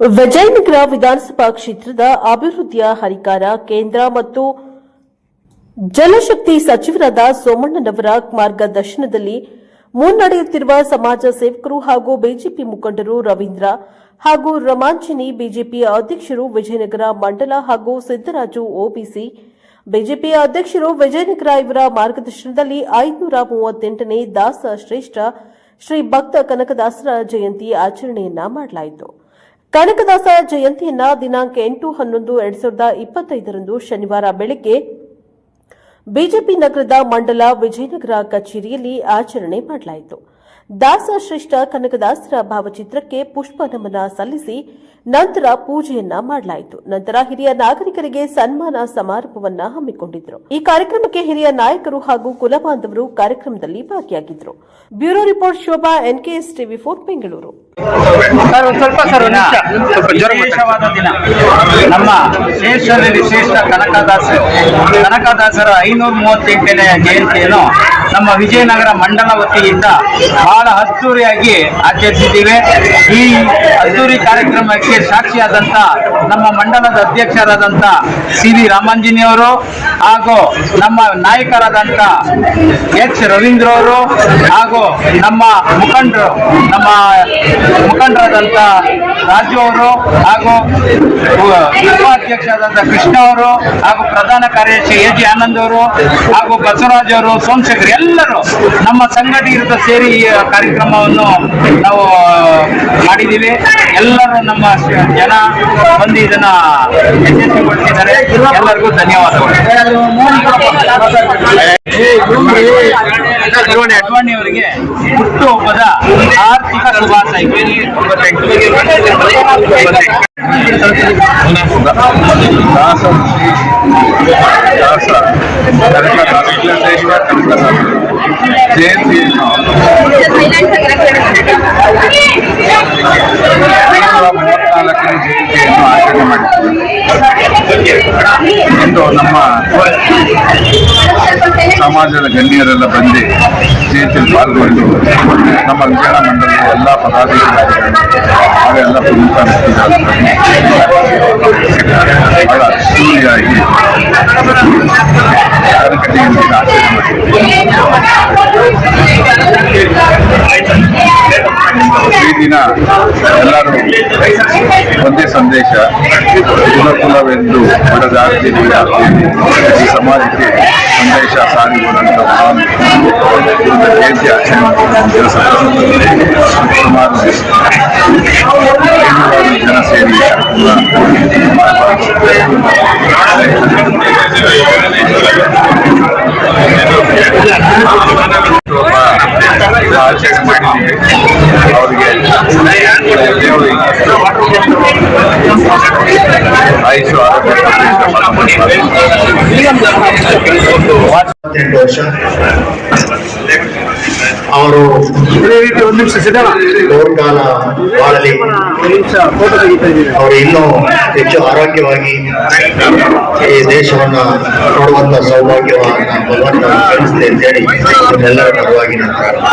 ವಿಜಯನಗರ ವಿಧಾನಸಭಾ ಕ್ಷೇತ್ರದ ಅಭಿವೃದ್ಧಿಯ ಹರಿಕಾರ ಕೇಂದ್ರ ಮತ್ತು ಜಲಶಕ್ತಿ ಸಚಿವರಾದ ಸೋಮಣ್ಣನವರ ಮಾರ್ಗದರ್ಶನದಲ್ಲಿ ಮುನ್ನಡೆಯುತ್ತಿರುವ ಸಮಾಜ ಸೇವಕರು ಹಾಗೂ ಬಿಜೆಪಿ ಮುಖಂಡರು ರವೀಂದ್ರ ಹಾಗೂ ರಮಾಂಜಿನಿ, ಬಿಜೆಪಿ ಅಧ್ಯಕ್ಷರು ವಿಜಯನಗರ ಮಂಡಲ ಹಾಗೂ ಸಿದ್ದರಾಜು ಓಬಿಸಿ ಬಿಜೆಪಿ ಅಧ್ಯಕ್ಷರು ವಿಜಯನಗರ ಇವರ ಮಾರ್ಗದರ್ಶನದಲ್ಲಿ 538ನೇ ದಾಸ ಶ್ರೇಷ್ಠ ಶ್ರೀ ಭಕ್ತ ಕನಕದಾಸರ ಜಯಂತಿ ಆಚರಣೆಯನ್ನ ಮಾಡಲಾಯಿತು. ಕನಕದಾಸ ಜಯಂತಿಯನ್ನ ದಿನಾಂಕ 8/11/2025 ಶನಿವಾರ ಬೆಳಗ್ಗೆ ಬಿಜೆಪಿ ನಗರದ ಮಂಡಲ ವಿಜಯನಗರ ಕಚೇರಿಯಲ್ಲಿ ಆಚರಣೆ ಮಾಡಲಾಯಿತು. ದಾಸ ಶ್ರೇಷ್ಠ ಕನಕದಾಸರ ಭಾವಚಿತ್ರಕ್ಕೆ ಪುಷ್ಪ ನಮನ ಸಲ್ಲಿಸಿ ನಂತರ ಪೂಜೆಯನ್ನ ಮಾಡಲಾಯಿತು. ನಂತರ ಹಿರಿಯ ನಾಗರಿಕರಿಗೆ ಸನ್ಮಾನ ಸಮಾರಂಭವನ್ನ ಹಮ್ಮಿಕೊಂಡಿದ್ರು. ಈ ಕಾರ್ಯಕ್ರಮಕ್ಕೆ ಹಿರಿಯ ನಾಯಕರು ಹಾಗೂ ಕುಲ ಬಾಂಧವರು ಕಾರ್ಯಕ್ರಮದಲ್ಲಿ ಭಾಗಿಯಾಗಿದ್ದರು. Bureau report Shobha, NKS TV4 Bengaluru. ವಿಶೇಷವಾದ ದಿನ ನಮ್ಮ ಶ್ರೇಷ್ಠರಲ್ಲಿ ಶ್ರೇಷ್ಠ ಕನಕದಾಸರ 538ನೇ ಜಯಂತಿಯನ್ನು ನಮ್ಮ ವಿಜಯನಗರ ಮಂಡಲ ವತಿಯಿಂದ ಬಹಳ ಅದ್ದೂರಿಯಾಗಿ ಆಚರಿಸಿದ್ದೇವೆ. ಈ ಅದ್ದೂರಿ ಕಾರ್ಯಕ್ರಮಕ್ಕೆ ಸಾಕ್ಷಿಯಾದಂಥ ನಮ್ಮ ಮಂಡಲದ ಅಧ್ಯಕ್ಷರಾದಂಥ CV ರಾಮಾಂಜಿನಿಯವರು ಹಾಗೂ ನಮ್ಮ ನಾಯಕರಾದಂಥ H ರವೀಂದ್ರ ಅವರು ಹಾಗೂ ನಮ್ಮ ಮುಖಂಡರಾದಂಥ ರಾಜು ಅವರು ಹಾಗೂ ಉಪಾಧ್ಯಕ್ಷರಾದಂಥ ಕೃಷ್ಣ ಅವರು ಹಾಗೂ ಪ್ರಧಾನ ಕಾರ್ಯದರ್ಶಿ AG ಆನಂದ್ ಅವರು ಹಾಗೂ ಬಸವರಾಜ್ ಅವರು, ಸೋಮಶೇಖರ್ ಎಲ್ಲರೂ ನಮ್ಮ ಸಂಘಟಕರು ಸೇರಿ ಈ ಕಾರ್ಯಕ್ರಮವನ್ನು ನಾವು ಮಾಡಿದ್ದೀವಿ. ಎಲ್ಲರೂ ನಮ್ಮ ಜನ ಬಂದು ಇದನ್ನ ಯಶಸ್ವಿಗೊಳಿಸಿದ್ದಾರೆ. ಎಲ್ಲರಿಗೂ ಧನ್ಯವಾದಗಳು. ಅಡ್ವಾಣಿಯವರಿಗೆ ಹುಟ್ಟುಹಬ್ಬದ ಆರ್ಥಿಕ ಶುಭಾಶಯಗಳು. ಜಯಂತಿಯನ್ನು ಆಚರಣೆ ಮಾಡಿದ್ದೇವೆ. ಇಂದು ನಮ್ಮ ಸಮಾಜದ ಗಣ್ಯರೆಲ್ಲ ಬಂದು ಜಯಂತಿಯಲ್ಲಿ ಪಾಲ್ಗೊಂಡು ನಮ್ಮ ವಿಚಾರ ಮಂಡಲದ ಎಲ್ಲ ಪದಾಧಿಕಾರಿಗಳು ಅವೆಲ್ಲ ಪ್ರಮುಖ ವ್ಯಕ್ತಿಗಳು ಬಹಳ ಅದ್ದೂರಿಯಾಗಿ ಕನಕ ಜಯಂತಿಯನ್ನು ಆಚರಣೆ ಮಾಡಿದ್ದೇವೆ. ಈ ದಿನ ಎಲ್ಲರೂ ಒಂದೇ ಸಂದೇಶ, ಕುಲವೆಂದು ಬಡದಾರ್ಜಿನಿಯ ಈ ಸಮಾಜಕ್ಕೆ ಸಂದೇಶ ಸಾರಿಕೊಂಡಂಥ ಜಯಂತಿ ಆಚರಣೆ ಸುಮಾರು ಜನ ಸೇರಿ ಆಚರಣೆ ಮಾಡಿದ್ದೀವಿ. ಅವರಿಗೆ ಆಯುಷು ಆರೋಗ್ಯ 28 ವರ್ಷ ಅವರು ಕಾಲ ಬಾಳಲಿ, ಅವರು ಇನ್ನೂ ಹೆಚ್ಚು ಆರೋಗ್ಯವಾಗಿ ಈ ದೇಶವನ್ನ ನೋಡುವಂತ ಸೌಭಾಗ್ಯವನ್ನು ಭಗವಂತ ಕಲಿಸಲಿ ಅಂತೇಳಿ ಎಲ್ಲರ ಪರವಾಗಿ ನಾನು